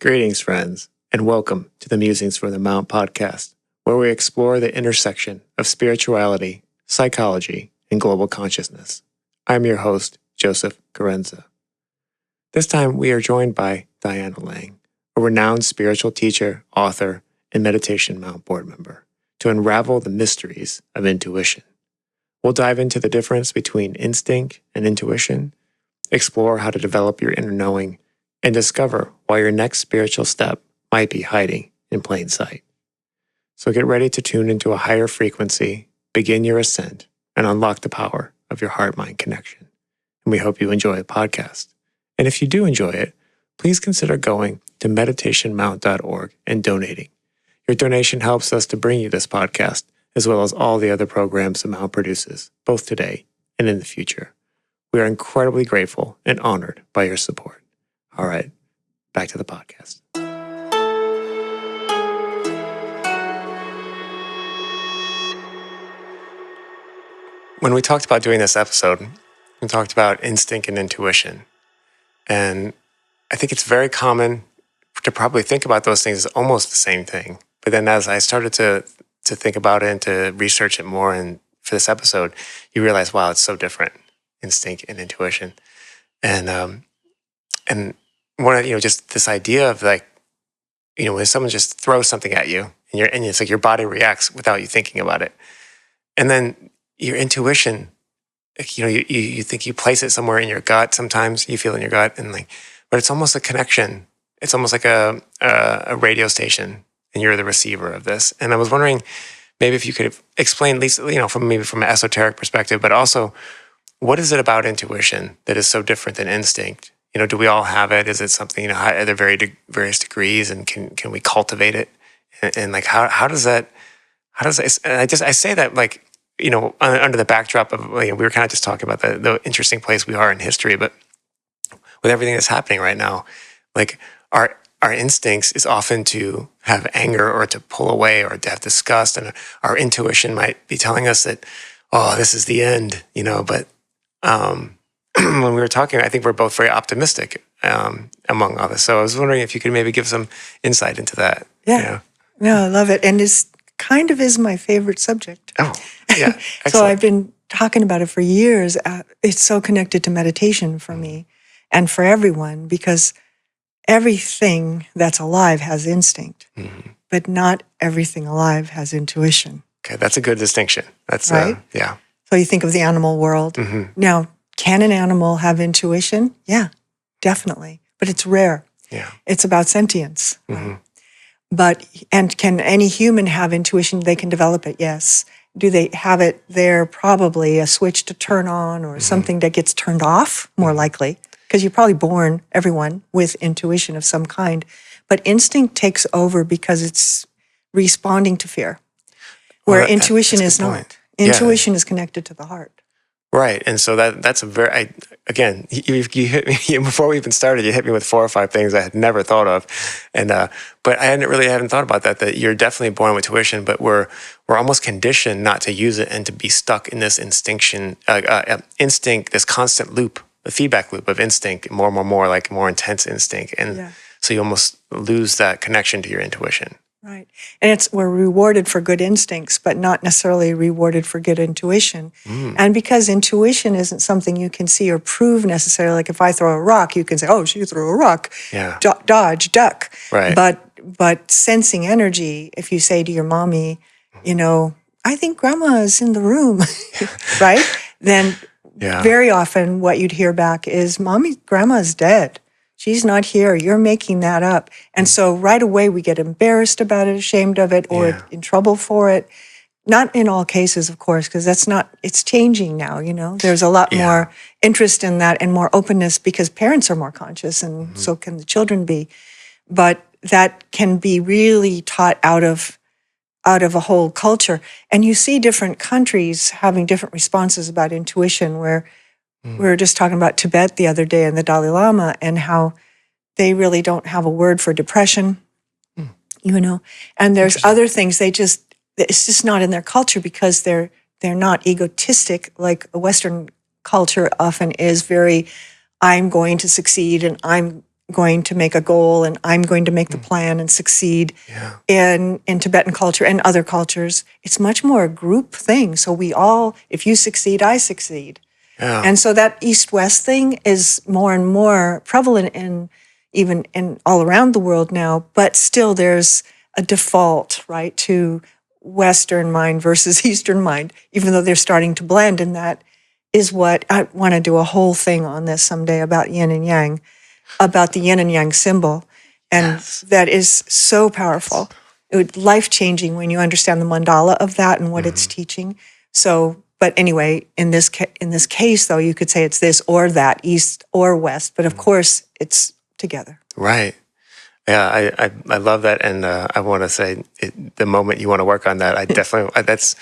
Greetings, friends, and welcome to the Musings From The Mount podcast, where we explore the intersection of spirituality, psychology, and global consciousness. I'm your host, Joseph Carenza. This time, we are joined by Diana Lang, a renowned spiritual teacher, author, and Meditation Mount board member, to unravel the mysteries of intuition. We'll dive into the difference between instinct and intuition, explore how to develop your inner knowing, and discover why your next spiritual step might be hiding in plain sight. So get ready to tune into a higher frequency, begin your ascent, and unlock the power of your heart-mind connection. And we hope you enjoy the podcast. And if you do enjoy it, please consider going to meditationmount.org and donating. Your donation helps us to bring you this podcast, as well as all the other programs the Mount produces, both today and in the future. We are incredibly grateful and honored by your support. All right, back to the podcast. When we talked about doing this episode, we talked about instinct and intuition. And I think it's very common to probably think about those things as almost the same thing. But then as I started to think about it and to research it more and for this episode, you realize, wow, it's so different, instinct and intuition. And one of, just this idea of like, when someone just throws something at you and it's like your body reacts without you thinking about it. And then your intuition, you think you place it somewhere in your gut. Sometimes you feel in your gut but it's almost a connection. It's almost like a radio station and you're the receiver of this. And I was wondering maybe if you could explain, at least, from an esoteric perspective, but also what is it about intuition that is so different than instinct? Do we all have it? Is it something, at their various degrees, and can we cultivate it? And like, how does that, and I say that under the backdrop of, we were kind of just talking about the interesting place we are in history, but with everything that's happening right now, like our instincts is often to have anger or to pull away or to have disgust. And our intuition might be telling us that, oh, this is the end, but, when we were talking, I think we're both very optimistic among others. So I was wondering if you could maybe give some insight into that. Yeah. No, I love it. And it's kind of is my favorite subject. Oh, yeah. So I've been talking about it for years. It's so connected to meditation for me and for everyone, because everything that's alive has instinct, but not everything alive has intuition. Okay, that's a good distinction. That's right. Yeah. So you think of the animal world. Now, can an animal have intuition? Yeah, definitely. But it's rare. Yeah. It's about sentience. Right? And can any human have intuition? They can develop it, yes. Do they have it there? Probably a switch to turn on or something that gets turned off, more likely. Because you're probably born, everyone, with intuition of some kind. But instinct takes over because it's responding to fear, where intuition is not. Intuition is connected to the heart. Right, and so that's a very, again, you hit me, before we even started, you hit me with 4 or 5 things I had never thought of, and but I hadn't thought about that you're definitely born with intuition, but we're almost conditioned not to use it and to be stuck in this instinct, this constant loop, the feedback loop of instinct, more, like more intense instinct, and so you almost lose that connection to your intuition. Right. And we're rewarded for good instincts, but not necessarily rewarded for good intuition. And because intuition isn't something you can see or prove necessarily, like if I throw a rock, you can say, oh, she threw a rock, dodge, duck. Right. But sensing energy, if you say to your mommy, I think grandma is in the room, right? Then very often what you'd hear back is, grandma's dead. She's not here. You're making that up. And so right away we get embarrassed about it, ashamed of it, or in trouble for it. Not in all cases, of course, because it's changing now, There's a lot more interest in that and more openness because parents are more conscious and so can the children be. But that can be really taught out of a whole culture. And you see different countries having different responses about intuition, where we were just talking about Tibet the other day and the Dalai Lama and how they really don't have a word for depression, And there's other things it's just not in their culture because they're not egotistic like a Western culture often is very, I'm going to succeed and I'm going to make a goal and I'm going to make the plan and succeed. Yeah. In Tibetan culture and other cultures, it's much more a group thing. So we all, if you succeed, I succeed. Yeah. And so that East-West thing is more and more prevalent even in all around the world now, but still there's a default, right, to Western mind versus Eastern mind, even though they're starting to blend. And that is what I want to do a whole thing on this someday about yin and yang, about the yin and yang symbol. And that is so powerful. Life-changing when you understand the mandala of that and what it's teaching. So, but anyway, in this case, though, you could say it's this or that, East or West. But of course, it's together. Right. Yeah, I love that, and I want to say the moment you want to work on that, I definitely that's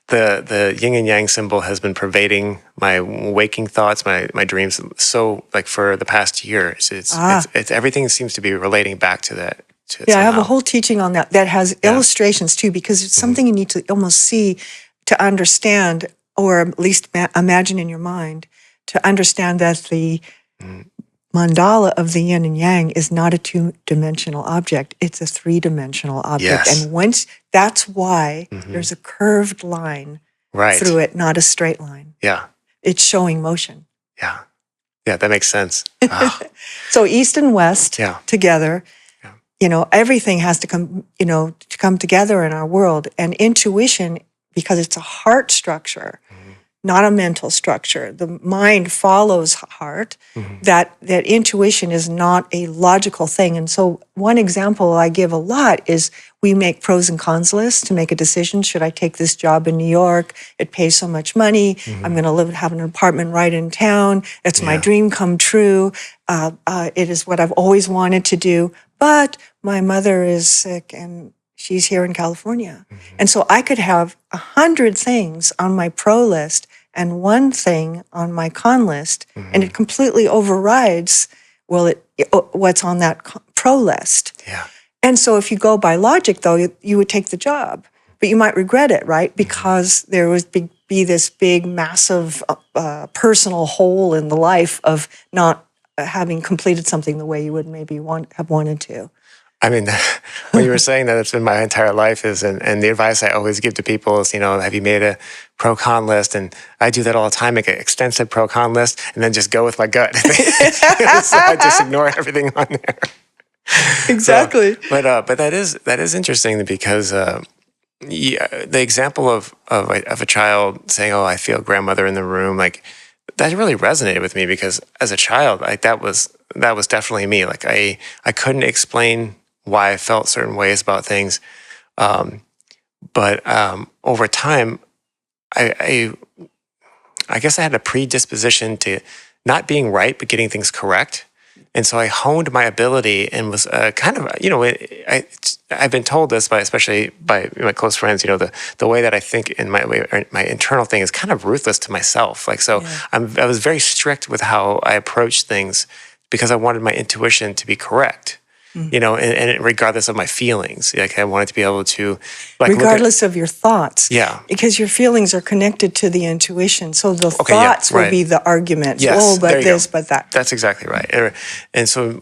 the yin and yang symbol has been pervading my waking thoughts, my dreams. So like for the past year, it's everything seems to be relating back to that. I have a whole teaching on that has illustrations too, because it's something you need to almost see to understand, or at least imagine in your mind to understand that the mandala of the yin and yang is not a two-dimensional object. It's a three-dimensional object. Yes. And that's why there's a curved line through it, not a straight line. Yeah. It's showing motion. Yeah. Yeah, that makes sense. Wow. So East and West together, everything has to come together in our world. And intuition, because it's a heart structure, not a mental structure. The mind follows heart. That intuition is not a logical thing. And so one example I give a lot is we make pros and cons lists to make a decision. Should I take this job in New York? It pays so much money. I'm going to have an apartment right in town. It's my dream come true. It is what I've always wanted to do. But my mother is sick and she's here in California. And so I could have 100 things on my pro list and one thing on my con list, and it completely overrides, what's on that pro list. Yeah. And so if you go by logic, though, you would take the job, but you might regret it, right? Because there would be this big, massive personal hole in the life of not having completed something the way you would maybe have wanted to. I mean, when you were saying that, it's been my entire life and the advice I always give to people is, have you made a pro-con list? And I do that all the time, make an extensive pro-con list and then just go with my gut. So I just ignore everything on there. Exactly. So, but that is interesting because the example of a child saying, "Oh, I feel grandmother in the room," like that really resonated with me because as a child, that was definitely me. Like I couldn't explain why I felt certain ways about things. But over time, I guess I had a predisposition to not being right, but getting things correct. And so I honed my ability and was kind of, I've been told this especially by my close friends, the way that I think in my internal thing is kind of ruthless to myself. Like, so I was very strict with how I approached things because I wanted my intuition to be correct. And regardless of my feelings, like I wanted to be able to, regardless of your thoughts, because your feelings are connected to the intuition. So the thoughts will be the argument. Yes, but this, but that. That's exactly right. And so,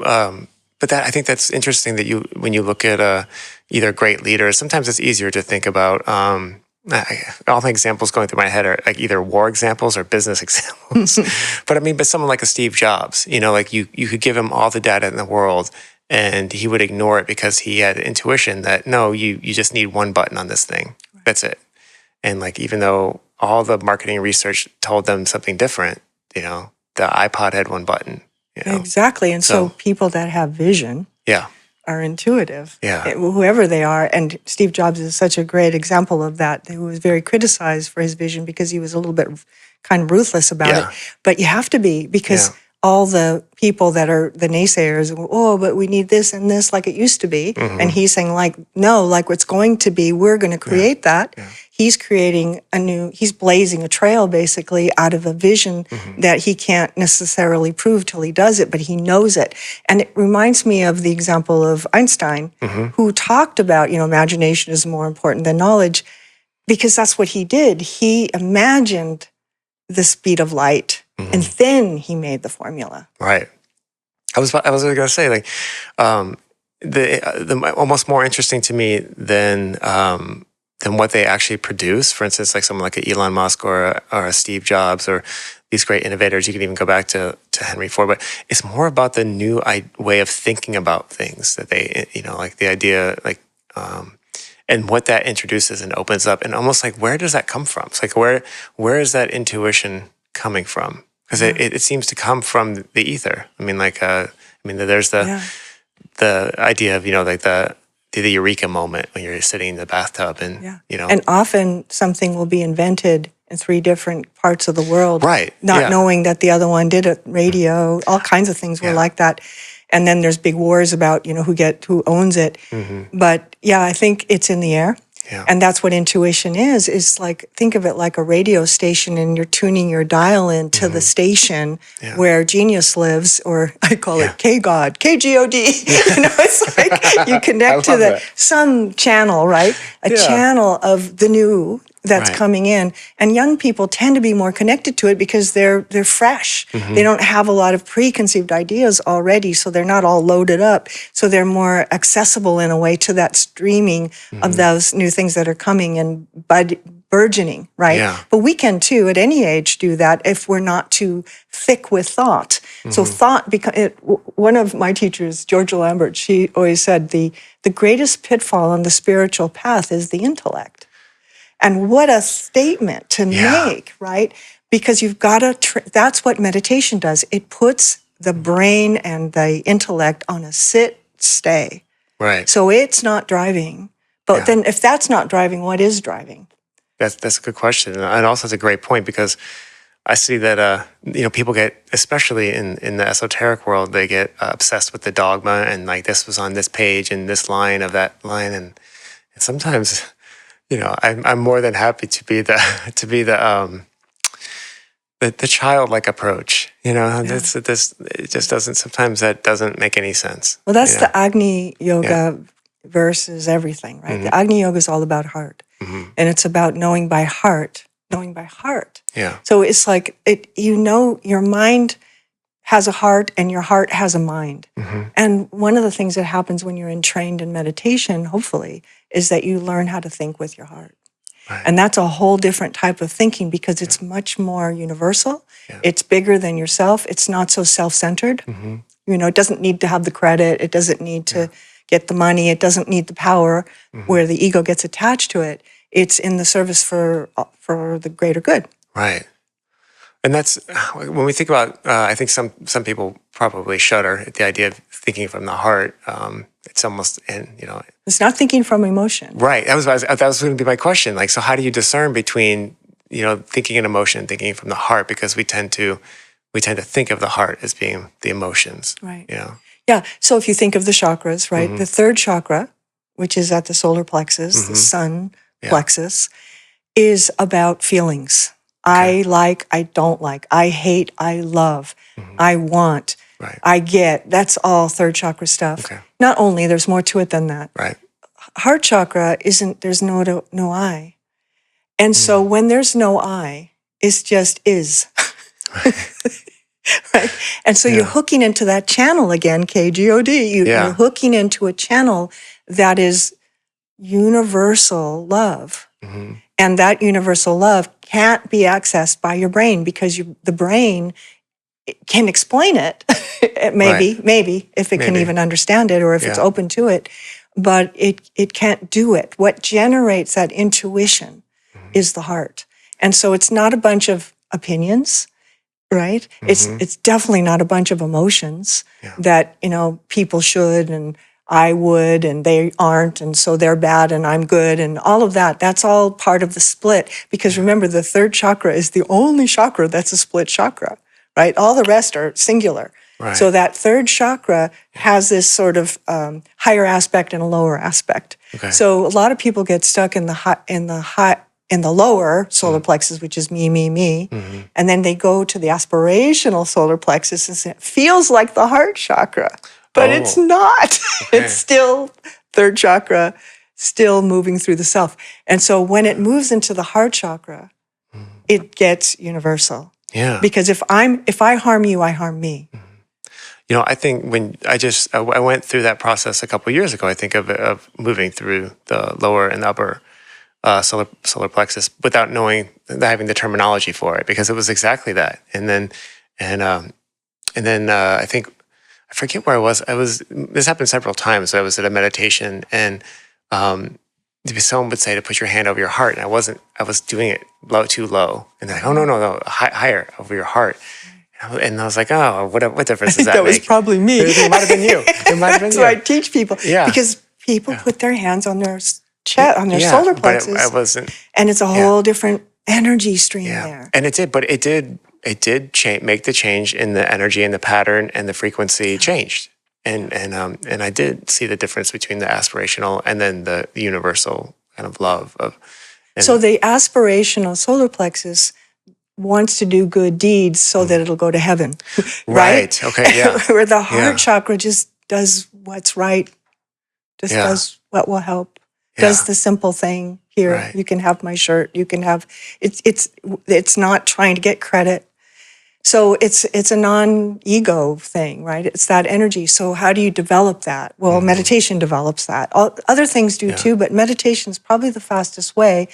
but I think that's interesting that when you look at either great leaders, sometimes it's easier to think about. All the examples going through my head are like either war examples or business examples. but someone like a Steve Jobs, like you could give him all the data in the world, and he would ignore it because he had intuition that, no, you just need one button on this thing. Right. That's it. And like, even though all the marketing research told them something different, the iPod had one button. Exactly. And so people that have vision are intuitive. Yeah. Whoever they are. And Steve Jobs is such a great example of that. He was very criticized for his vision because he was a little bit kind of ruthless about it. But you have to be, because all the people that are the naysayers, but we need this and this like it used to be. And he's saying no, like what's going to be, we're going to create that. Yeah. He's creating he's blazing a trail basically out of a vision that he can't necessarily prove till he does it, but he knows it. And it reminds me of the example of Einstein, who talked about, imagination is more important than knowledge, because that's what he did. He imagined the speed of light, and then he made the formula. Right. I was going to say, like, the almost more interesting to me than what they actually produce. For instance, like someone like an Elon Musk or a Steve Jobs or these great innovators. You can even go back to Henry Ford, but it's more about the new way of thinking about things that they, like the idea, like, and what that introduces and opens up, and almost like, where does that come from? It's like, where is that intuition coming from? Because it seems to come from the ether. I mean, like, there's the idea of, like the eureka moment when you're sitting in the bathtub and, And often something will be invented in 3 different parts of the world. Right. Not knowing that the other one did it, radio, all kinds of things were like that. And then there's big wars about, who owns it. Mm-hmm. But I think it's in the air. Yeah. And that's what intuition is like, think of it like a radio station, and you're tuning your dial into the station where genius lives, or I call it K-God, K-G-O-D. It's like you connect to some channel, right? A channel of the new that's coming in. And young people tend to be more connected to it because they're fresh. Mm-hmm. They don't have a lot of preconceived ideas already, so they're not all loaded up. So they're more accessible in a way to that streaming of those new things that are coming and burgeoning, right? Yeah. But we can too, at any age, do that if we're not too thick with thought. Mm-hmm. So thought, one of my teachers, Georgia Lambert, she always said the greatest pitfall on the spiritual path is the intellect. And what a statement to make, right? Because you've got to, that's what meditation does. It puts the brain and the intellect on a sit-stay. Right. So it's not driving. But then if that's not driving, what is driving? That's a good question. And also it's a great point, because I see that, people get, especially in the esoteric world, they get obsessed with the dogma and like, this was on this page and this line of that line. And sometimes... I'm more than happy to be the childlike approach. This it just doesn't. Sometimes that doesn't make any sense. Well, that's the Agni Yoga versus everything, right? Mm-hmm. The Agni Yoga is all about heart, and it's about knowing by heart. Yeah. So it's like your mind has a heart and your heart has a mind. Mm-hmm. And one of the things that happens when you're trained in meditation, hopefully, is that you learn how to think with your heart. Right. And that's a whole different type of thinking, because it's much more universal. Yeah. It's bigger than yourself. It's not so self-centered. Mm-hmm. It doesn't need to have the credit. It doesn't need to get the money. It doesn't need the power where the ego gets attached to it. It's in the service for the greater good. Right. And that's when we think about. I think some people probably shudder at the idea of thinking from the heart. It's almost, it's not thinking from emotion. Right. That was going to be my question. Like, so how do you discern between thinking an emotion and thinking from the heart? Because we tend to think of the heart as being the emotions. Right. Yeah. So if you think of the chakras, right, the 3rd chakra, which is at the solar plexus, the sun plexus, is about feelings. Okay. I like, I don't like, I hate, I love, I want, I get. That's all 3rd chakra stuff. Okay. Not only, there's more to it than that. Right. Heart chakra there's no I. And so when there's no I, it's just is. Right? And so you're hooking into that channel again, KGOD. You're hooking into a channel that is universal love. Mm-hmm. And that universal love can't be accessed by your brain, because the brain can explain it, maybe, if it can even understand it, or if it's open to it, but it can't do it. What generates that intuition is the heart. And so it's not a bunch of opinions, right? Mm-hmm. It's definitely not a bunch of emotions that, people should and I would, and they aren't, and so they're bad and I'm good, and all of that. That's all part of the split, because remember, the 3rd chakra is the only chakra that's a split chakra, right? All the rest are singular. Right. So that 3rd chakra has this sort of higher aspect and a lower aspect. Okay. So a lot of people get stuck in the lower solar plexus, which is me, and then they go to the aspirational solar plexus, and it feels like the heart chakra. But it's not. Okay. It's still 3rd chakra, still moving through the self. And so when it moves into the heart chakra, it gets universal. Yeah. Because if I harm you, I harm me. I think when I went through that process a couple of years ago, I think of moving through the lower and upper solar plexus without having the terminology for it, because it was exactly that. And then I think, I forget where I was. This happened several times. So I was at a meditation, and someone would say to put your hand over your heart, and I was doing it too low. And they're like, oh, no, higher over your heart. And I was like, oh, what difference does that That make? was probably me. It might have been you. It might have been That's you. what I teach people. Yeah. Because people put their hands on their chest, on their solar plexus. But I wasn't. And it's a whole different energy stream there. And it did make the change in the energy and the pattern, and the frequency changed. And I did see the difference between the aspirational and then the universal kind of love of. So the aspirational solar plexus wants to do good deeds so that it'll go to heaven, right? Okay, yeah. Where the heart chakra just does what's right, does what will help, does the simple thing. Here, you can have my shirt. You can have it's not trying to get credit. So it's a non-ego thing, right? It's that energy. So how do you develop that? Well, meditation develops that. Other things do too, but meditation is probably the fastest way,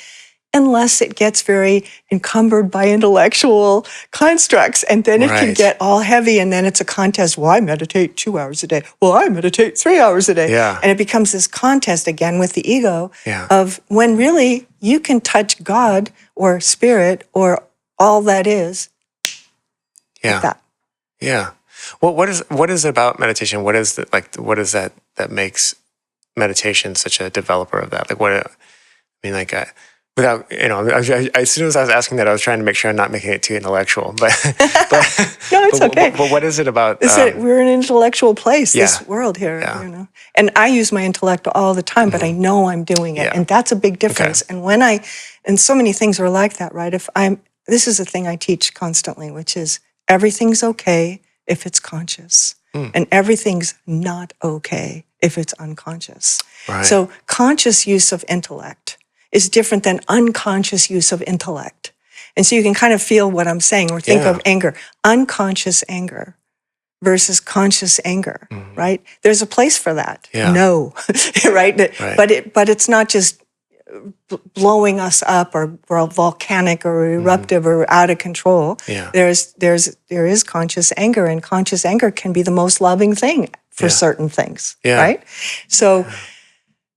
unless it gets very encumbered by intellectual constructs, and then it can get all heavy, and then it's a contest. Well, I meditate 2 hours a day. Well, I meditate 3 hours a day. Yeah. And it becomes this contest again with the ego of when really you can touch God or spirit or all that is. Like that. Yeah. Well, what is it about meditation? What is that makes meditation such a developer of that? Without, as soon as I was asking that, I was trying to make sure I'm not making it too intellectual. But no, it's okay. But what is it about? We're in an intellectual place, this world here, And I use my intellect all the time, but I know I'm doing it, and that's a big difference. Okay. And so many things are like that, right? This is a thing I teach constantly, which is everything's okay if it's conscious, and everything's not okay if it's unconscious. Right. So conscious use of intellect is different than unconscious use of intellect. And so you can kind of feel what I'm saying, or think of anger. Unconscious anger versus conscious anger, right? There's a place for that. Yeah. No, right? But it's not just blowing us up or volcanic or eruptive or out of control. Yeah. There is conscious anger, and conscious anger can be the most loving thing for certain things, right? So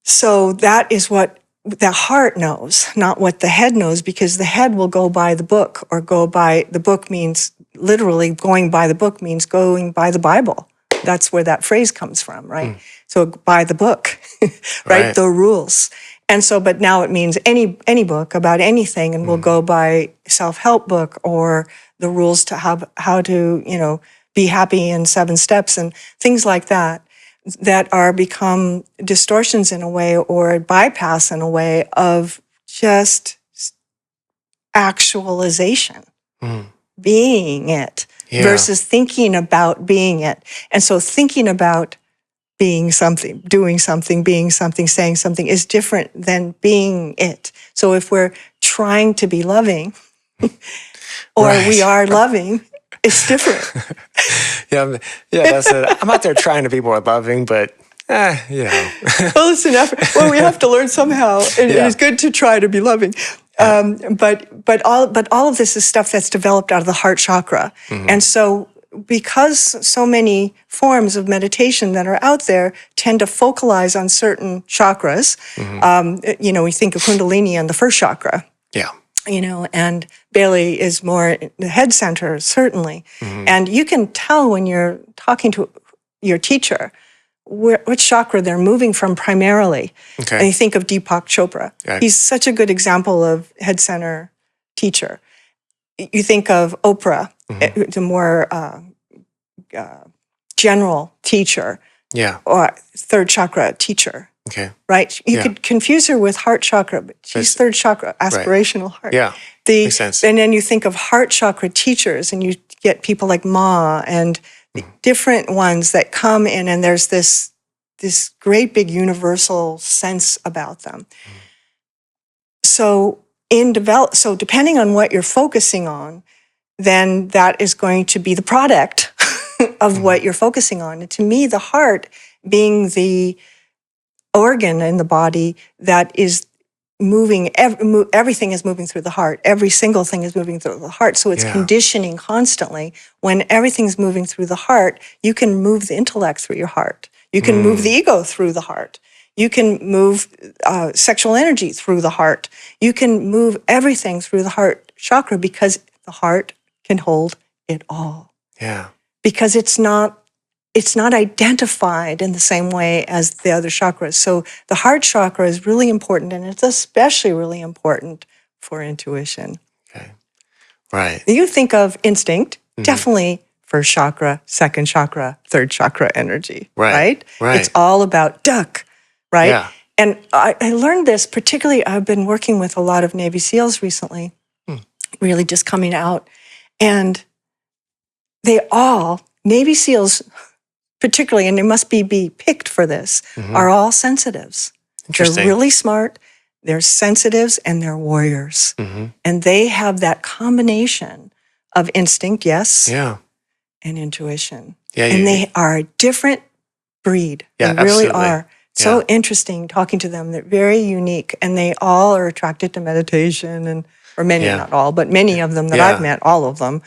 that is what the heart knows, not what the head knows, because the head will go by the book, or go by the book means literally going by the book means going by the Bible. That's where that phrase comes from, right? So by the book, right? The rules. And so, but now it means any book about anything, and we'll go by self-help book or the rules to how to, be happy in 7 steps and things like that are become distortions in a way, or bypass in a way of just actualization, being it versus thinking about being it. And so thinking about being something, doing something, being something, saying something is different than being it. So if we're trying to be loving or we are loving, it's different. That's it. I'm out there trying to be more loving, but Well, listen, we have to learn somehow. It is good to try to be loving. But all of this is stuff that's developed out of the heart chakra. And so because so many forms of meditation that are out there tend to focalize on certain chakras, we think of Kundalini and the first chakra. Yeah. And Bailey is more the head center, certainly. And you can tell when you're talking to your teacher which chakra they're moving from primarily. Okay. And you think of Deepak Chopra. Okay. He's such a good example of head center teacher. You think of Oprah, the more general teacher, or third chakra teacher. Okay. Right? You could confuse her with heart chakra, but she's third chakra, aspirational heart. Yeah. Makes sense. And then you think of heart chakra teachers, and you get people like Ma and the different ones that come in, and there's this great big universal sense about them. So depending on what you're focusing on, then that is going to be the product of what you're focusing on. And to me, the heart being the organ in the body that is moving, everything is moving through the heart. Every single thing is moving through the heart. So it's conditioning constantly. When everything's moving through the heart, you can move the intellect through your heart. You can move the ego through the heart. You can move sexual energy through the heart. You can move everything through the heart chakra because the heart can hold it all. Yeah. Because it's not identified in the same way as the other chakras. So the heart chakra is really important, and it's especially really important for intuition. Okay. Right. You think of instinct, definitely first chakra, second chakra, third chakra energy, right? It's all about duck, right? Yeah. And I learned this, particularly I've been working with a lot of Navy SEALs recently, really just coming out, and they all, Navy SEALs particularly, and they must be picked for this, are all sensitives. They're really smart, they're sensitives, and they're warriors. And they have that combination of instinct, yes, and intuition. And they are a different breed. Yeah, they really absolutely. are. So interesting talking to them. They're very unique, and they all are attracted to meditation, or many, not all, but many of them that I've met, all of them,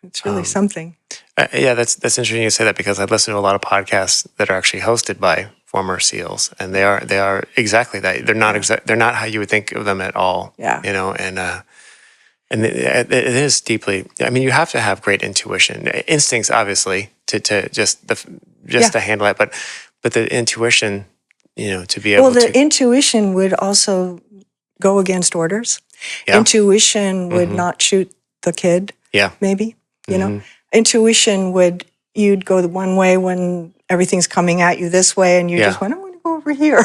it's really something. That's interesting you say that, because I listen to a lot of podcasts that are actually hosted by former SEALs, and they are exactly that. They're not they're not how you would think of them at all. Yeah. And it is deeply. I mean, you have to have great intuition, instincts, obviously, to to handle it, but the intuition, to be able. Well, the intuition would also go against orders. Yeah. Intuition would not shoot the kid. Yeah. Maybe. Intuition you'd go the one way when everything's coming at you this way, and you just went, I'm going to go over here.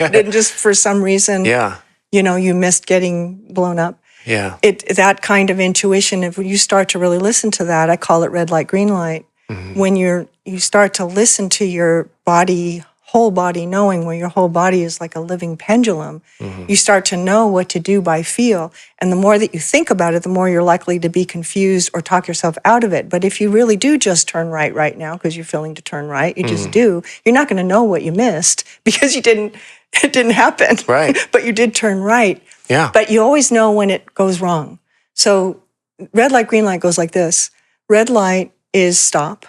And just for some reason, you missed getting blown up. Yeah. That kind of intuition, if you start to really listen to that, I call it red light, green light. When you start to listen to your body, whole body knowing, where your whole body is like a living pendulum, you start to know what to do by feel. And the more that you think about it, the more you're likely to be confused or talk yourself out of it. But if you really do just turn right now, because you're feeling to turn right, you just do, you're not going to know what you missed because it didn't happen. Right. But you did turn right. Yeah. But you always know when it goes wrong. So red light, green light goes like this. Red light is stop.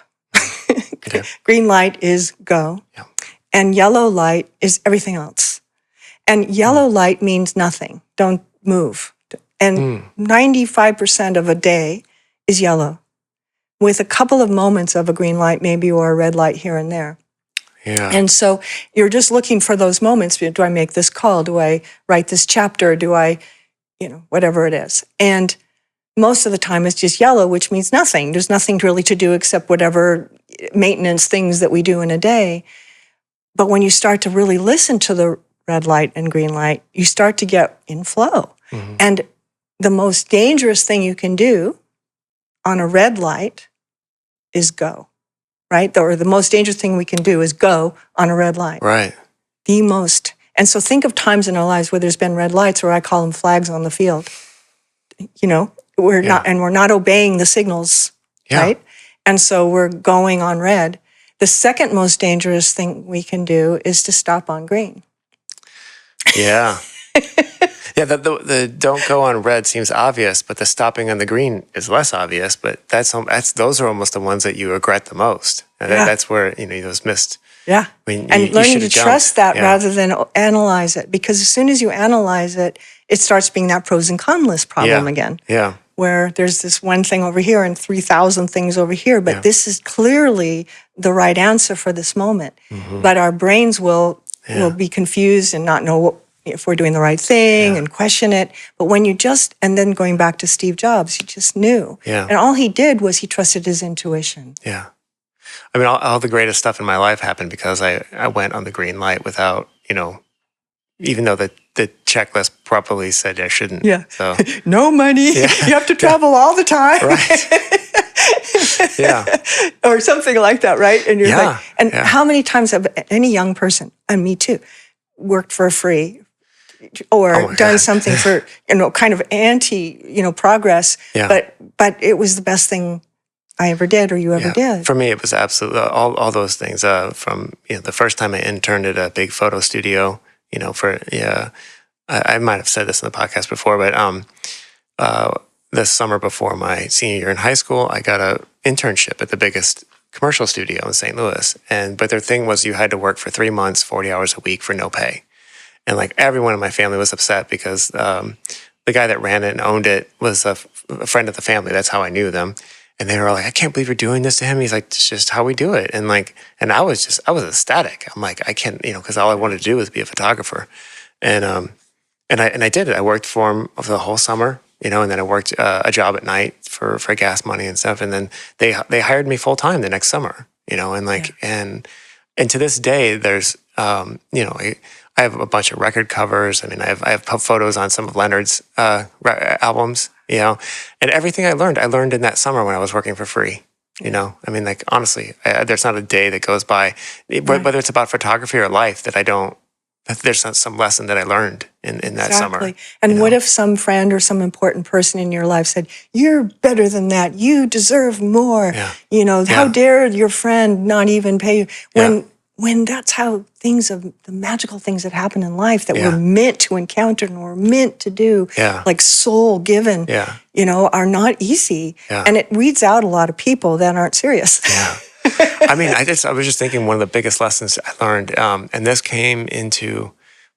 Okay. Green light is go. Yeah. And yellow light is everything else. And yellow light means nothing. Don't move. And 95% of a day is yellow, with a couple of moments of a green light maybe, or a red light here and there. Yeah. And so you're just looking for those moments. Do I make this call? Do I write this chapter? Do I, whatever it is. And most of the time it's just yellow, which means nothing. There's nothing really to do except whatever maintenance things that we do in a day. But when you start to really listen to the red light and green light, you start to get in flow. And the most dangerous thing you can do on a red light is go, right? Or the most dangerous thing we can do is go on a red light. Right. The most. And so think of times in our lives where there's been red lights, or I call them flags on the field. We're not obeying the signals, right? And so we're going on red. The second most dangerous thing we can do is to stop on green. Yeah. The don't go on red seems obvious, but the stopping on the green is less obvious. But those are almost the ones that you regret the most. And that's where those missed. Yeah. And learning to trust that rather than analyze it, because as soon as you analyze it, it starts being that pros and cons list problem again. Yeah. Where there's this one thing over here and 3,000 things over here, but this is clearly the right answer for this moment. But our brains will be confused and not know if we're doing the right thing and question it. But when and then going back to Steve Jobs, he just knew. Yeah. And all he did was he trusted his intuition. Yeah. I mean, all the greatest stuff in my life happened because I went on the green light without, even though the checklist probably said I shouldn't. Yeah. So no money. Yeah. You have to travel all the time. Right. Yeah. Or something like that, right? And you're like, how many times have any young person, and me too, worked for free or done something for, kind of anti, progress. Yeah. But it was the best thing I ever did or you ever did. For me, it was absolutely all those things. From the first time I interned at a big photo studio, I might have said this in the podcast before, but this summer before my senior year in high school, I got an internship at the biggest commercial studio in St. Louis. But their thing was you had to work for 3 months, 40 hours a week for no pay. And like everyone in my family was upset because the guy that ran it and owned it was a friend of the family. That's how I knew them. And they were like, I can't believe you're doing this to him. He's like, it's just how we do it. And I was ecstatic. I'm like, I can't, because all I wanted to do was be a photographer. And I did it. I worked for him for the whole summer, and then I worked a job at night for gas money and stuff. And then they hired me full time the next summer, and to this day, there's, I have a bunch of record covers. I mean, I have photos on some of Leonard's albums, and everything I learned in that summer when I was working for free. I mean, like, honestly, there's not a day that goes by, whether it's about photography or life, that there's some lesson that I learned in that summer. And what if some friend or some important person in your life said, you're better than that, you deserve more, how dare your friend not even pay you? When that's how the magical things that happen in life that we're meant to encounter and we're meant to do, like soul given, are not easy. And it weeds out a lot of people that aren't serious. I mean, I was just thinking one of the biggest lessons I learned, and this came into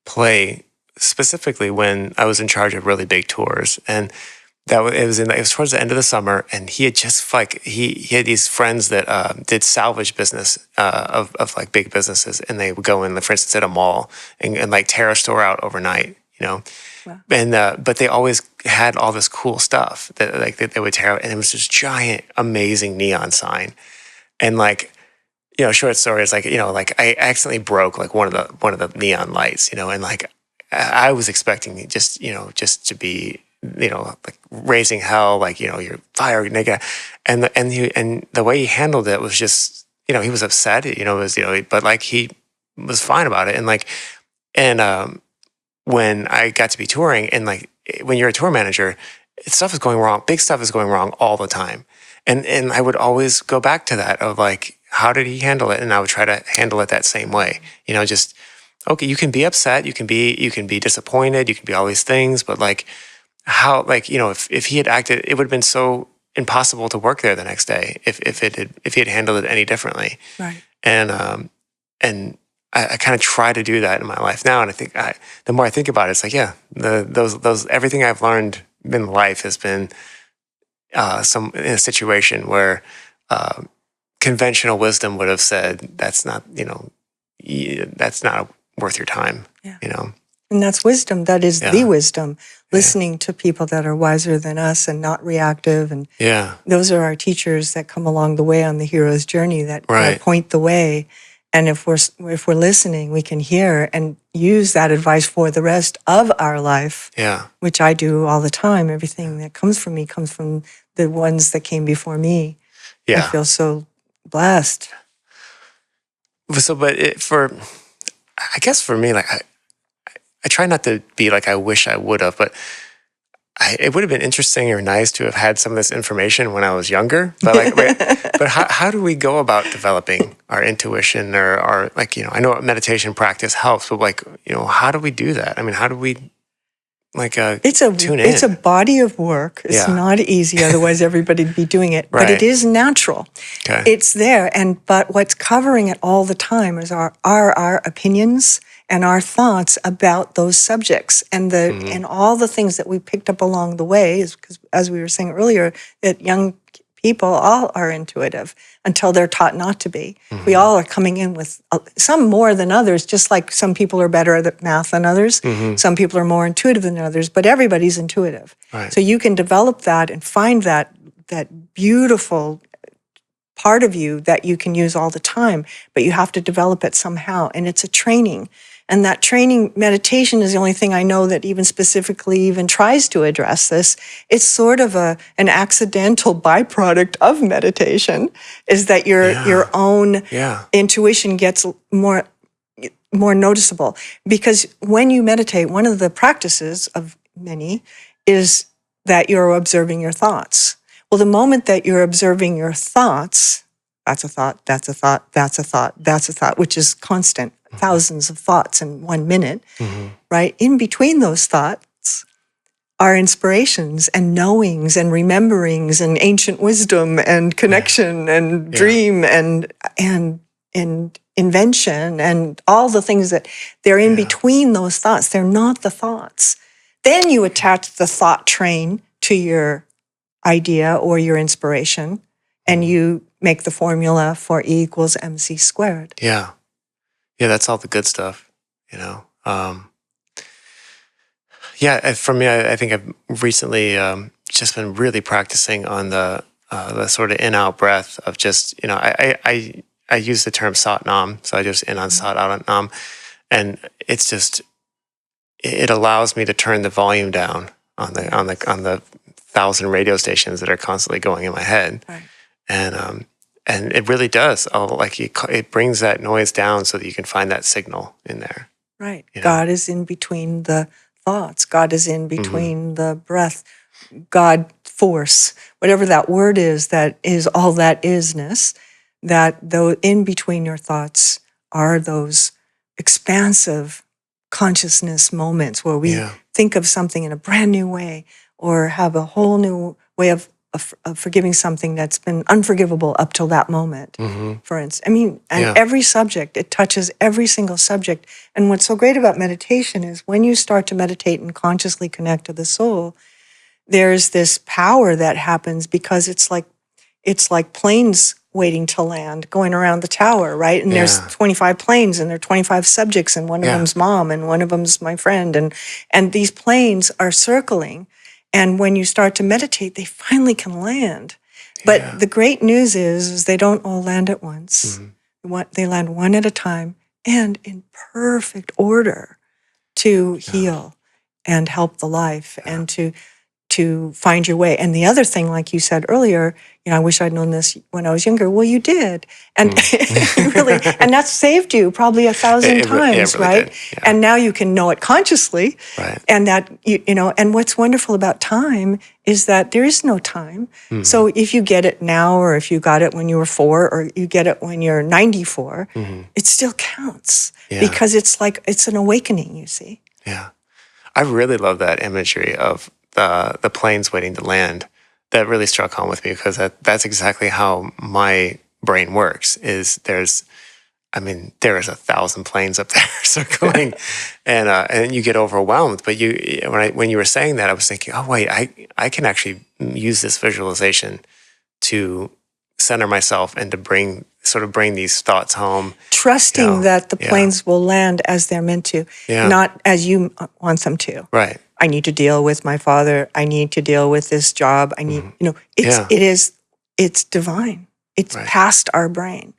play specifically when I was in charge of really big tours, and it was towards the end of the summer, and he had just he had these friends that did salvage business of like big businesses, and they would go in, for instance, at a mall and like tear a store out overnight, Wow. And but they always had all this cool stuff that they would tear out, and it was this giant, amazing neon sign. And short story is like I accidentally broke like one of the neon lights, and like I was expecting just to be like raising hell, like you're fire nigga, and the way he handled it was just he was upset, but like he was fine about it, and when I got to be touring, and like when you're a tour manager, stuff is going wrong, big stuff is going wrong all the time. And I would always go back to that of like, how did he handle it? And I would try to handle it that same way. Just, okay, you can be upset, you can be disappointed, you can be all these things, but like how, like, if he had acted, it would have been so impossible to work there the next day if he had handled it any differently. Right. And I kind of try to do that in my life now. And I think the more I think about it, it's like, those everything I've learned in life has been in a situation where conventional wisdom would have said that's not worth your time. And that's wisdom. That is the wisdom. Listening to people that are wiser than us and not reactive. And those are our teachers that come along the way on the hero's journey that point the way. And if we're listening, we can hear and use that advice for the rest of our life. Which I do all the time. Everything that comes from me comes from the ones that came before me. I feel so blessed. So, but I guess for me, like I try not to be like I wish I would have, but it would have been interesting or nice to have had some of this information when I was younger. But but how do we go about developing our intuition or our I know meditation practice helps, but how do we do that? I mean, how do we tune in? It's a body of work. It's not easy, otherwise everybody'd be doing it. But it is natural. Okay. It's there, but what's covering it all the time is our opinions and our thoughts about those subjects and and all the things that we picked up along the way. Is because, as we were saying earlier, that young people all are intuitive until they're taught not to be. We all are coming in with some more than others, just like some people are better at math than others. Some people are more intuitive than others, but everybody's intuitive. Right. So you can develop that and find that beautiful part of you that you can use all the time, but you have to develop it somehow. And it's a training. And that training, meditation is the only thing I know that even specifically even tries to address this. It's sort of an accidental byproduct of meditation, is that your own intuition gets more noticeable. Because when you meditate, one of the practices of many is that you're observing your thoughts. Well, the moment that you're observing your thoughts, that's a thought, that's a thought, that's a thought, that's a thought, which is constant, thousands of thoughts in 1 minute, right? In between those thoughts are inspirations and knowings and rememberings and ancient wisdom and connection and dream and invention and all the things that they're in between those thoughts. They're not the thoughts. Then you attach the thought train to your idea or your inspiration, and you make the formula for E equals MC squared. Yeah. Yeah, that's all the good stuff, you know. For me, I think I've recently just been really practicing on the sort of in-out breath of just, you know, I use the term sat nam, so I just in on sat, out on nam, and it's just, it allows me to turn the volume down on the 1,000 radio stations that are constantly going in my head, Right. And it really does. It brings that noise down so that you can find that signal in there. Right. You know? God is in between the thoughts. God is in between the breath. God force, whatever that word is, that is all that isness, that though in between your thoughts are those expansive consciousness moments where we think of something in a brand new way or have a whole new way of forgiving something that's been unforgivable up till that moment, for instance. I mean, and every subject, it touches every single subject. And what's so great about meditation is when you start to meditate and consciously connect to the soul, there's this power that happens because it's like planes waiting to land, going around the tower, right? And there's 25 planes and there are 25 subjects and one of them's mom and one of them's my friend. And these planes are circling. And when you start to meditate, they finally can land. But the great news is they don't all land at once. They land one at a time and in perfect order to heal and help the life and to find your way. And the other thing, like you said earlier, you know, I wish I'd known this when I was younger. Well, you did. And really, and that's saved you probably 1,000 times, really right? did. And now you can know it consciously. Right. And that, you know, and what's wonderful about time is that there is no time. So if you get it now, or if you got it when you were 4, or you get it when you're 94, it still counts because it's like, it's an awakening, you see. Yeah. I really love that imagery of the planes waiting to land. That really struck home with me because that's exactly how my brain works. There is 1,000 planes up there circling, and you get overwhelmed. But when you were saying that, I was thinking, oh wait, I can actually use this visualization to center myself and to bring these thoughts home. Trusting that the planes will land as they're meant to, not as you want them to. Right. I need to deal with my father. I need to deal with this job. I need, you know, it's divine. It's past our brain.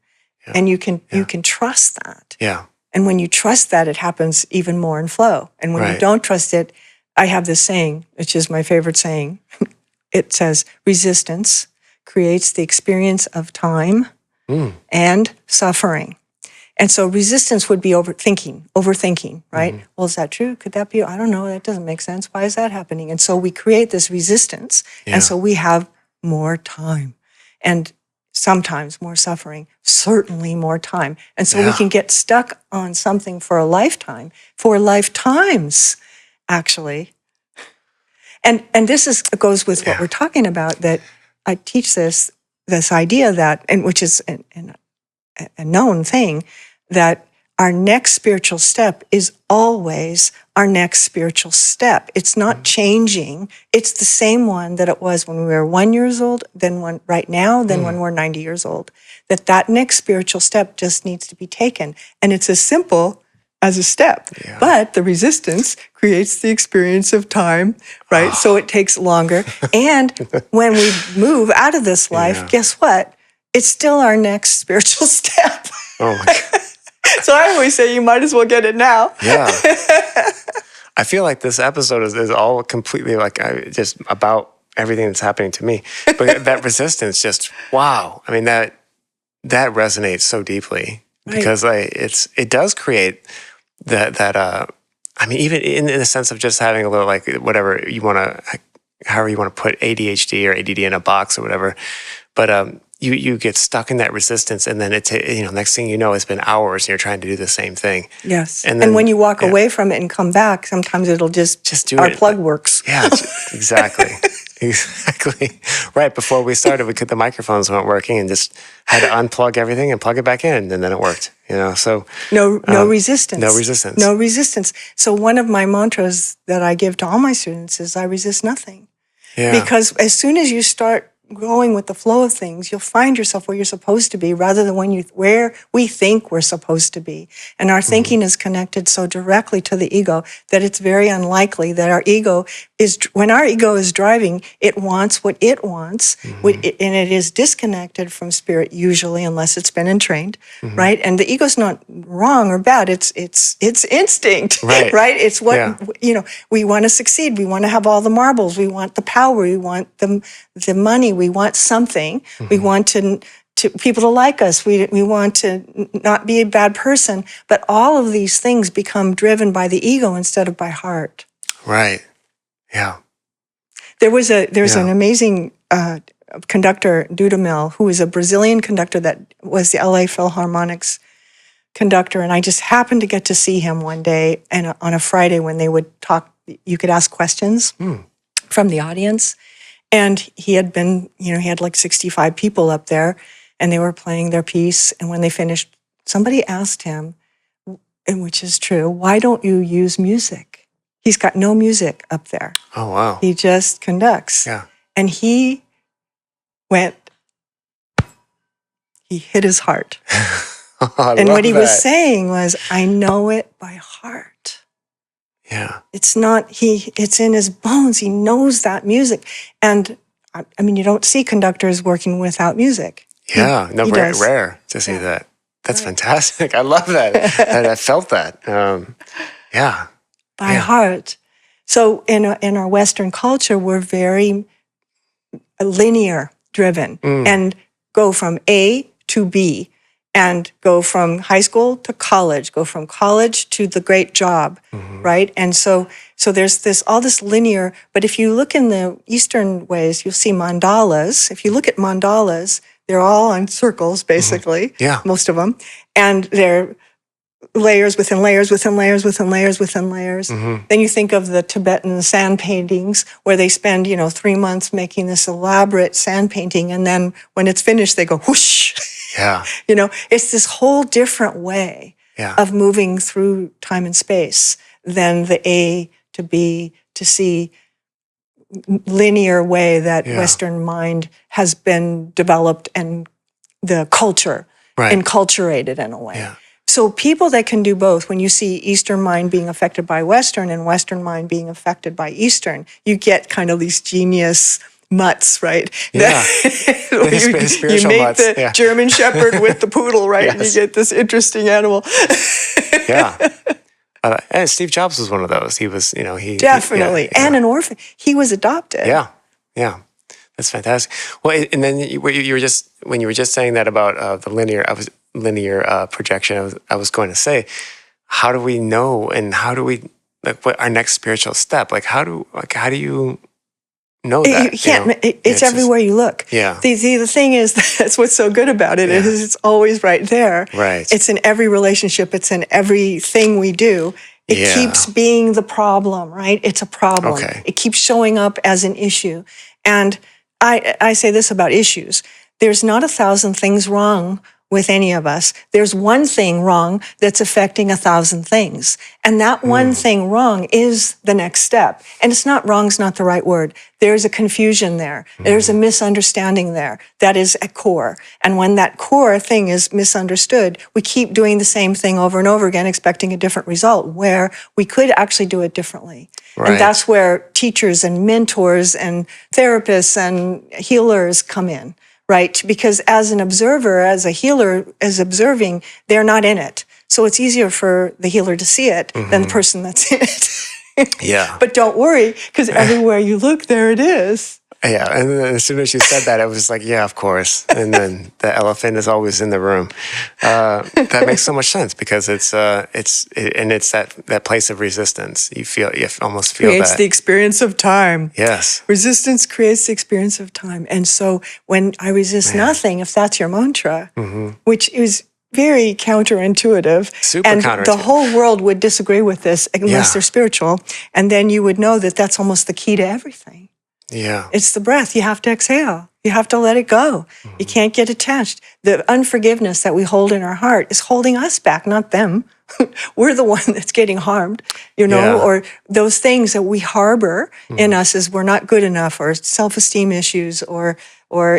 And you can trust that. Yeah. And when you trust that, it happens even more in flow. And when you don't trust it, I have this saying, which is my favorite saying. It says, resistance creates the experience of time and suffering. And so resistance would be overthinking, right? Well, is that true? Could that be? I don't know. That doesn't make sense. Why is that happening? And so we create this resistance. And so we have more time and sometimes more suffering, certainly more time. And so we can get stuck on something for a lifetime, for lifetimes, actually. And this goes with what we're talking about, that I teach this idea that, and which is a known thing, that our next spiritual step is always our next spiritual step. It's not changing. It's the same one that it was when we were 1 year old, then when we're 90 years old. That next spiritual step just needs to be taken. And it's as simple as a step. Yeah. But the resistance creates the experience of time, right? So it takes longer. And when we move out of this life, guess what? It's still our next spiritual step. Oh my God. So I always say you might as well get it now. Yeah. I feel like this episode is all completely just about everything that's happening to me. But that resistance, just wow. I mean, that resonates so deeply because it does create that I mean, even in the sense of just having a little, like, whatever you want to however you want to put ADHD or ADD in a box or whatever. But you get stuck in that resistance, and then next thing you know, it's been hours, and you're trying to do the same thing. Yes. And then when you walk away from it and come back, sometimes it'll just do our it. plug works. Yeah, exactly. Exactly. Right before we started, the microphones weren't working, and just had to unplug everything and plug it back in, and then it worked. So no resistance. No resistance. No resistance. So one of my mantras that I give to all my students is I resist nothing. Yeah. Because as soon as you start going with the flow of things, you'll find yourself where you're supposed to be rather than where we think we're supposed to be. And our thinking is connected so directly to the ego that it's very unlikely that when our ego is driving, it wants what it wants, and it is disconnected from spirit usually, unless it's been entrained, right? And the ego's not wrong or bad. It's instinct, right? It's what, we want to succeed. We want to have all the marbles. We want the power. We want the money. We want something. We want to people to like us. We want to not be a bad person. But all of these things become driven by the ego instead of by heart. Right. Yeah. There's an amazing conductor, Dudamel, who was a Brazilian conductor that was the LA Philharmonic's conductor. And I just happened to get to see him one day and on a Friday when they would talk, you could ask questions from the audience. And he had been, he had like 65 people up there and they were playing their piece. And when they finished, somebody asked him, and which is true, why don't you use music? He's got no music up there. Oh, wow. He just conducts. Yeah. And he hit his heart. And what he was saying was, I know it by heart. Yeah. It's in his bones. He knows that music. And I mean, you don't see conductors working without music. Yeah. Rare to see that. That's fantastic. I love that. I felt that. Yeah. By heart. So in our Western culture, we're very linear driven and go from A to B and go from high school to college, go from college to the great job, right? And so there's all this linear, but if you look in the Eastern ways, you'll see mandalas. If you look at mandalas, they're all on circles, basically, most of them, and they're layers within layers within layers within layers within layers. Then you think of the Tibetan sand paintings where they spend, 3 months making this elaborate sand painting, and then when it's finished, they go whoosh. Yeah. It's this whole different way of moving through time and space than the A to B to C linear way that Western mind has been developed and the culture enculturated in a way. Yeah. So people that can do both, when you see Eastern mind being affected by Western and Western mind being affected by Eastern, you get kind of these genius mutts, right? Yeah. you make the German Shepherd with the poodle, right? And you get this interesting animal. Yeah. And Steve Jobs was one of those. He was, Definitely. And an orphan. He was adopted. Yeah. Yeah. That's fantastic. Well, and then when you were just saying that about the linear projection, I was going to say, how do we know, and how do we, what our next spiritual step? How do you know that? You can't. It's everywhere you look. Yeah. The thing is, that's what's so good about it is it's always right there. Right. It's in every relationship. It's in everything we do. It keeps being the problem, right? It's a problem. Okay. It keeps showing up as an issue. And I say this about issues. There's not 1,000 things wrong with any of us. There's one thing wrong that's affecting 1,000 things. And that one thing wrong is the next step. And it's not wrong's not the right word. There's a confusion there. There's a misunderstanding there that is at core. And when that core thing is misunderstood, we keep doing the same thing over and over again, expecting a different result, where we could actually do it differently. Right. And that's where teachers and mentors and therapists and healers come in. Right? Because as an observer, as a healer is observing, they're not in it. So it's easier for the healer to see it than the person that's in it. Yeah. But don't worry, because everywhere you look, there it is. Yeah, and then as soon as you said that, it was like, yeah, of course. And then the elephant is always in the room. That makes so much sense because it's that place of resistance. You almost feel Creates that. the experience of time. Yes. Resistance creates the experience of time. And so when I resist nothing, if that's your mantra, which is very counterintuitive, Super and counterintuitive. the whole world would disagree with this unless they're spiritual, and then you would know that that's almost the key to everything. Yeah. It's the breath. You have to exhale. You have to let it go. You can't get attached. The unforgiveness that we hold in our heart is holding us back, not them. We're the one that's getting harmed, or those things that we harbor in us as we're not good enough, or self-esteem issues, or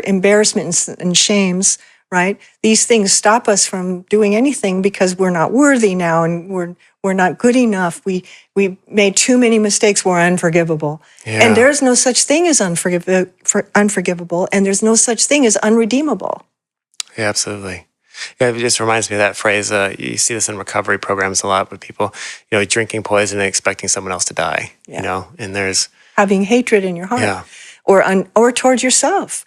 embarrassments and shames, right? These things stop us from doing anything because we're not worthy now, and we're not good enough. We made too many mistakes. We're unforgivable. Yeah. And there's no such thing as unforgivable, and there's no such thing as unredeemable. Yeah, absolutely. Yeah, it just reminds me of that phrase. You see this in recovery programs a lot with people, drinking poison and expecting someone else to die, and there's having hatred in your heart, or towards yourself,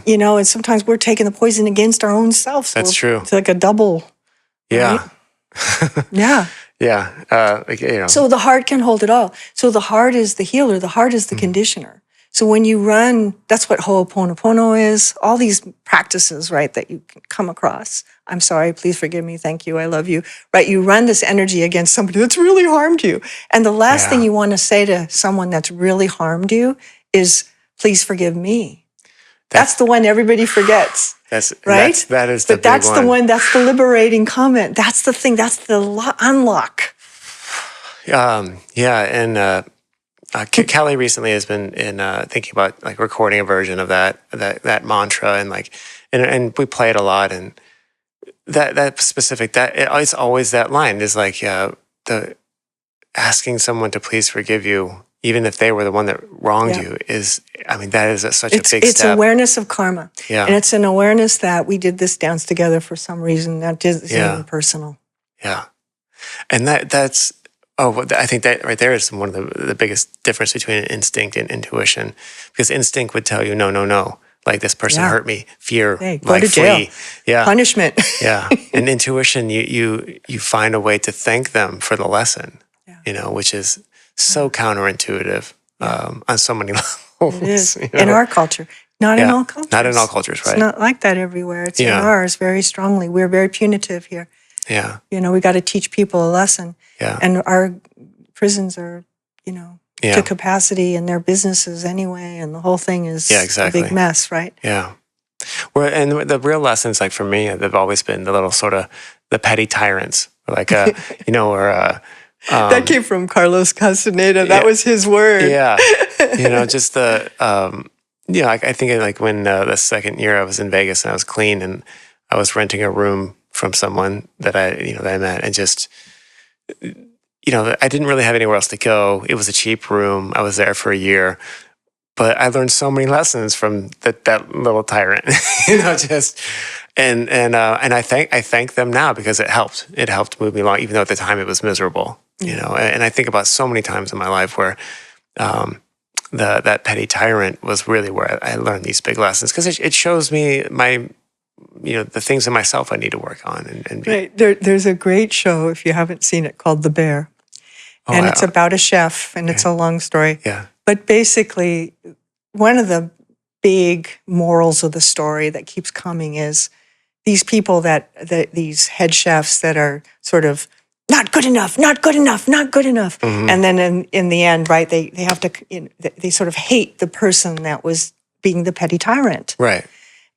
and sometimes we're taking the poison against our own self. So that's true. It's like a double. Yeah. Right? Yeah. Yeah. So the heart can hold it all. So the heart is the healer. The heart is the conditioner. So when you run, that's what Ho'oponopono is. All these practices, right, that you can come across. I'm sorry, please forgive me, thank you, I love you. Right, you run this energy against somebody that's really harmed you. And the last thing you want to say to someone that's really harmed you is, please forgive me. That's the one everybody forgets. Right? That is the But that's big the one, that's the liberating comment. That's the thing, that's the unlock. And Kelly recently has been thinking about like recording a version of that mantra, and we play it a lot, and that specific it's always that line is like the asking someone to please forgive you, even if they were the one that wronged you, is, that is such a big step. It's awareness of karma. Yeah. And it's an awareness that we did this dance together for some reason that isn't even personal. Yeah. And that's, I think that right there is one of the biggest difference between instinct and intuition, because instinct would tell you, no, like this person hurt me, fear, go to jail. Yeah. Punishment. Yeah. And intuition, you find a way to thank them for the lesson, which is so counterintuitive on so many levels. It is. In our culture. Not in all cultures. Not in all cultures, right? It's not like that everywhere. It's in ours very strongly. We're very punitive here. Yeah. We got to teach people a lesson. Yeah. And our prisons are, to capacity, and their businesses anyway, and the whole thing is a big mess, right? Yeah. And the real lessons, like for me, they've always been the little sort of the petty tyrants, like that came from Carlos Castaneda. That was his word. Yeah. Just the I think like when the second year I was in Vegas and I was clean and I was renting a room from someone that I met, and just I didn't really have anywhere else to go. It was a cheap room. I was there for a year. But I learned so many lessons from that little tyrant, and I thank them now because it helped. It helped move me along, even though at the time it was miserable, And I think about so many times in my life where that petty tyrant was really where I learned these big lessons, because it shows me my, the things in myself I need to work on. Right. There's a great show, if you haven't seen it, called The Bear, and it's about a chef, and it's a long story. Yeah. But basically, one of the big morals of the story that keeps coming is these people these head chefs that are sort of not good enough, not good enough, not good enough. Mm-hmm. And then in the end, right, they have to, they sort of hate the person that was being the petty tyrant. Right.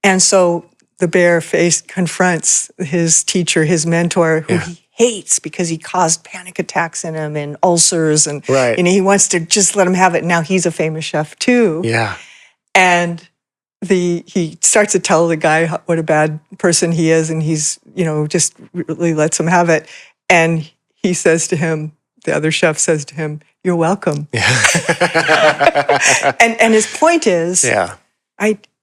And so the bear confronts his teacher, his mentor, who he hates because he caused panic attacks in him and ulcers, and he wants to just let him have it. Now he's a famous chef too. Yeah. And he starts to tell the guy what a bad person he is, and he's just really lets him have it. And he says to him, the other chef says to him, "You're welcome." Yeah. and his point is,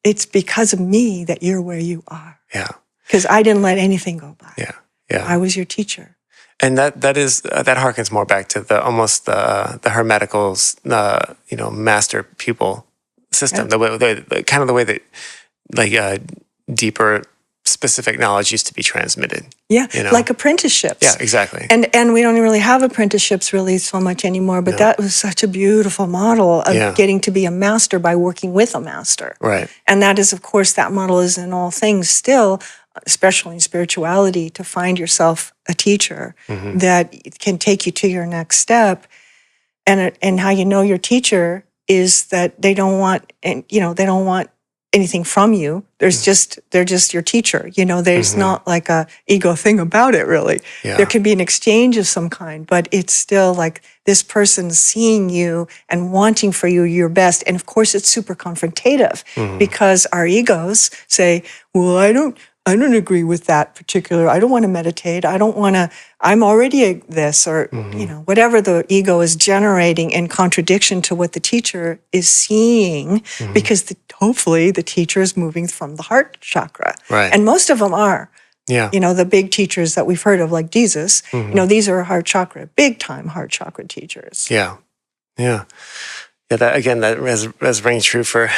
it's because of me that you're where you are. Yeah. Because I didn't let anything go by. Yeah. Yeah. I was your teacher. And that harkens more back to the hermetical's master pupil system, the way, the kind of the way that like deeper, specific knowledge used to be transmitted. Yeah, you know? like apprenticeships. Yeah, exactly. And we don't really have apprenticeships really so much anymore, but that was such a beautiful model of getting to be a master by working with a master. Right. And that is, of course, that model is in all things still, especially in spirituality, to find yourself a teacher that can take you to your next step. And how you know your teacher is that they don't want, they don't want anything from you. They're just your teacher. There's not like a ego thing about it, really. Yeah. There can be an exchange of some kind, but it's still like this person seeing you and wanting for you your best. And of course, it's super confrontative because our egos say, well, I don't agree with that particular, I don't want to meditate. I'm already this, or, whatever the ego is generating in contradiction to what the teacher is seeing, because hopefully the teacher is moving from the heart chakra. Right. And most of them are. Yeah. The big teachers that we've heard of, like Jesus, these are heart chakra, big time heart chakra teachers. Yeah. Yeah. Yeah, that rings true for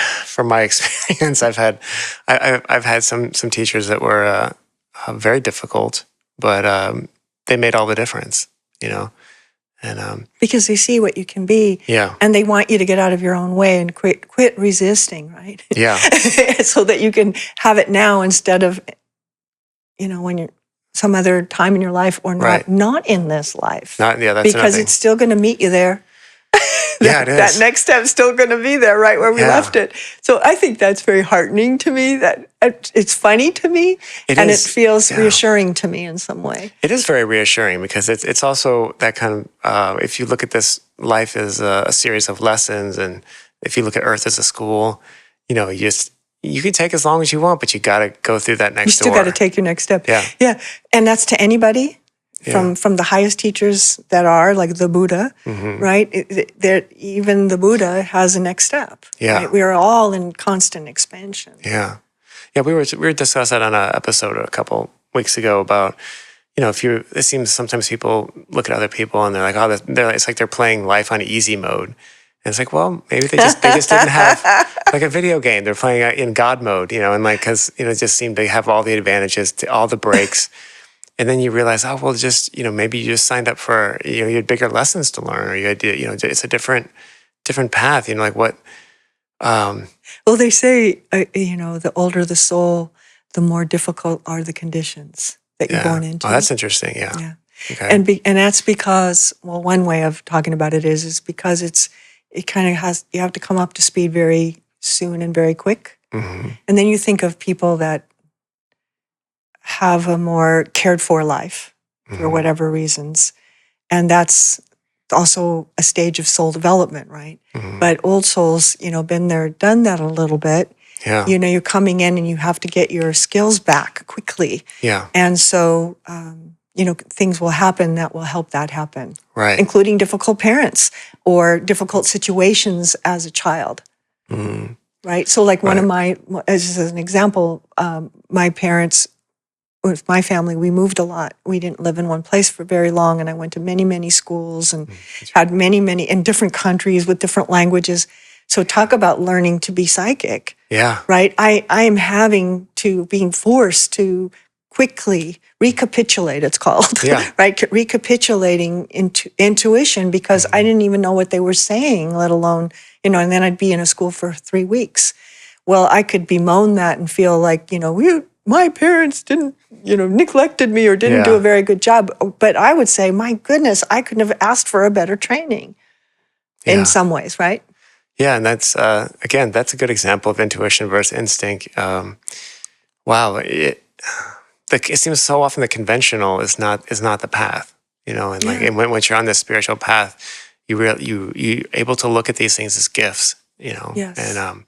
my experience. I've had some teachers that were very difficult, but they made all the difference, and because they see what you can be, and they want you to get out of your own way and quit resisting, right? Yeah, so that you can have it now instead of, when you're some other time in your life or not in this life. That's because it's still going to meet you there. It is. That next step's still going to be there, right where we left it. So I think that's very heartening to me. That it's funny to me, it feels reassuring to me in some way. It is very reassuring because it's also that kind of if you look at this life as a series of lessons, and if you look at Earth as a school, you can take as long as you want, but you got to go through that next door. You still got to take your next step. Yeah, and that's to anybody. From the highest teachers that are, like the Buddha, right? Even the Buddha has a next step. Yeah. Right? We are all in constant expansion. Yeah. Yeah, we were discussing that on an episode a couple weeks ago about, it seems sometimes people look at other people and they're like, it's like they're playing life on easy mode. And it's like, well, maybe they just didn't have like a video game. They're playing in God mode, and like, because, it just seemed to have all the advantages, all the breaks. And then you realize, maybe you just signed up for, you had bigger lessons to learn, or you had, it's a different path, like what. Well, they say, the older the soul, the more difficult are the conditions that you're born into. Oh, that's interesting. Yeah. Yeah. Okay. And that's because, well, one way of talking about it is because it kind of has, you have to come up to speed very soon and very quick. And then you think of people that have a more cared for life for whatever reasons. And that's also a stage of soul development, right? But old souls, been there, done that a little bit. Yeah. You're coming in and you have to get your skills back quickly. Yeah. And so, things will happen that will help that happen. Right. Including difficult parents or difficult situations as a child. Right? So like one of my, as an example, my parents, with my family, we moved a lot. We didn't live in one place for very long, and I went to many, many schools and had many in different countries with different languages. So talk about learning to be psychic. Yeah. Right? I am being forced to quickly recapitulate, it's called. Yeah. Right? Recapitulating intuition, because I didn't even know what they were saying, let alone, and then I'd be in a school for 3 weeks. Well, I could bemoan that and feel like, my parents didn't, neglected me or didn't do a very good job. But I would say, my goodness, I couldn't have asked for a better training in some ways, right? Yeah, and that's, again, that's a good example of intuition versus instinct. Wow, it seems so often the conventional is not the path, and once you're on this spiritual path, you're able to look at these things as gifts, Yes.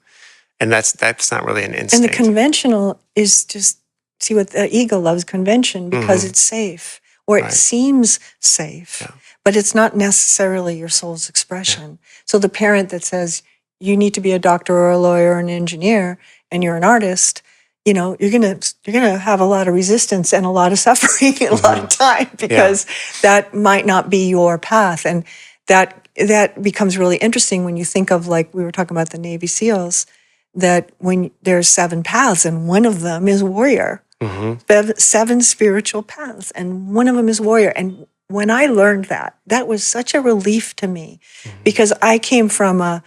And that's not really an instinct. And the conventional is just, see what the ego loves convention because it's safe, or it seems safe, but it's not necessarily your soul's expression. So the parent that says you need to be a doctor or a lawyer or an engineer, and you're an artist, you're gonna have a lot of resistance and a lot of suffering and a lot of time, because that might not be your path, and that that becomes really interesting when you think of, like we were talking about the Navy SEALs, that when there's 7 paths and one of them is warrior, 7 spiritual paths and one of them is warrior. And when I learned that, that was such a relief to me, because I came from a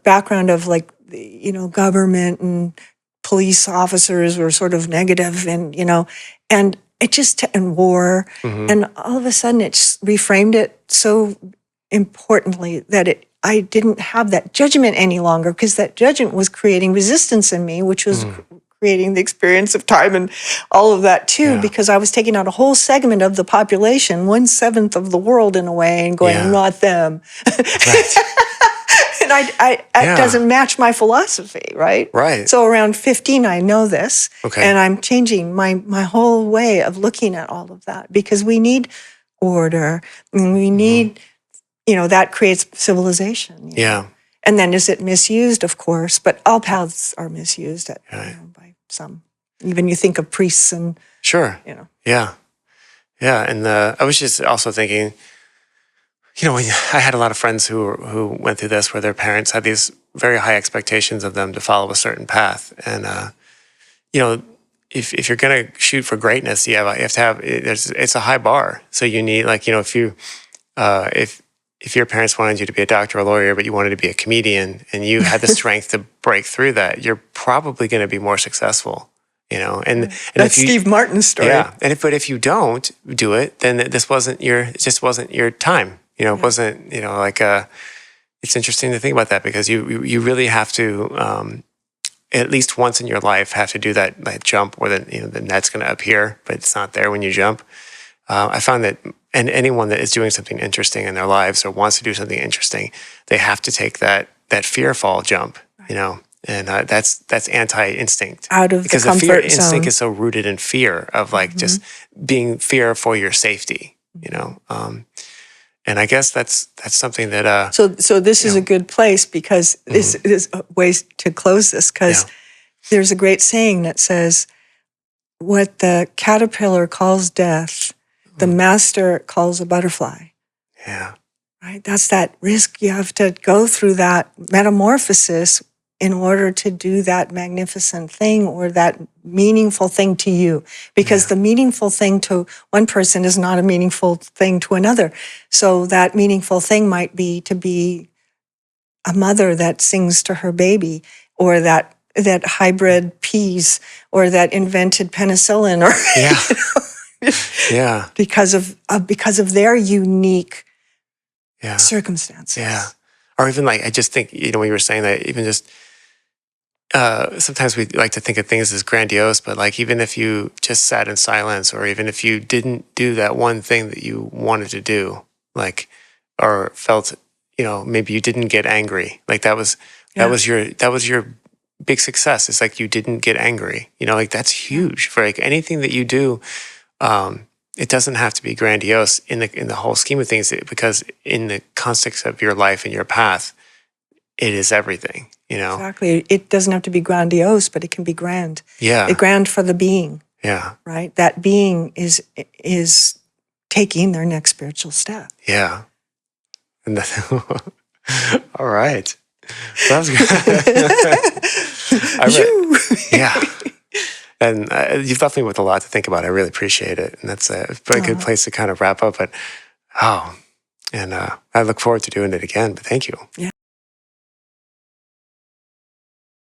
background of, like, government and police officers were sort of negative, and and it just and war, and all of a sudden it just reframed it so importantly that I didn't have that judgment any longer, because that judgment was creating resistance in me, which was creating the experience of time and all of that too, because I was taking out a whole segment of the population, 1/7 of the world in a way, and going, not them. Right. And it doesn't match my philosophy, right? Right. So around 15, I know this, Okay. and I'm changing my whole way of looking at all of that, because we need order, and we need, that creates civilization. Yeah. And then is it misused? Of course, but all paths are misused by some. Even you think of priests and Sure. Yeah. Yeah. And I was just also thinking, when I had a lot of friends who went through this, where their parents had these very high expectations of them to follow a certain path, and if you're gonna shoot for greatness, you have to have it's a high bar. So you need, like, if your parents wanted you to be a doctor or a lawyer, but you wanted to be a comedian, and you had the strength to break through that, you're probably going to be more successful. And that's Steve Martin's story. Yeah, but if you don't do it, then it just wasn't your time. It wasn't, it's interesting to think about that, because you really have to, at least once in your life, have to do that jump where the net's going to appear, but it's not there when you jump. I found that, and anyone that is doing something interesting in their lives or wants to do something interesting, they have to take that fear fall jump, and that's anti-instinct. Out of because the comfort fear zone. instinct is so rooted in fear of, like, just being fear for your safety, and I guess that's something that. So this is a good place, because this is a way to close this, because there's a great saying that says, what the caterpillar calls death, the master calls a butterfly. Yeah. Right? That's that risk. You have to go through that metamorphosis in order to do that magnificent thing, or that meaningful thing to you. Because the meaningful thing to one person is not a meaningful thing to another. So that meaningful thing might be to be a mother that sings to her baby, or that hybrid peas, or that invented penicillin, or because of their unique circumstances. Yeah. Or even, like, I just think, when you were saying that, even just sometimes we like to think of things as grandiose, but, like, even if you just sat in silence, or even if you didn't do that one thing that you wanted to do, like, or felt, maybe you didn't get angry, like that was your big success. It's like you didn't get angry, like that's huge for, like, anything that you do. It doesn't have to be grandiose in the whole scheme of things, because in the context of your life and your path, it is everything, Exactly. It doesn't have to be grandiose, but it can be grand. Yeah. Grand for the being. Yeah. Right? That being is taking their next spiritual step. Yeah. And all right. That was good. Yeah. And you've left me with a lot to think about. I really appreciate it. And that's a very good place to kind of wrap up. But, and I look forward to doing it again. But thank you. Yeah.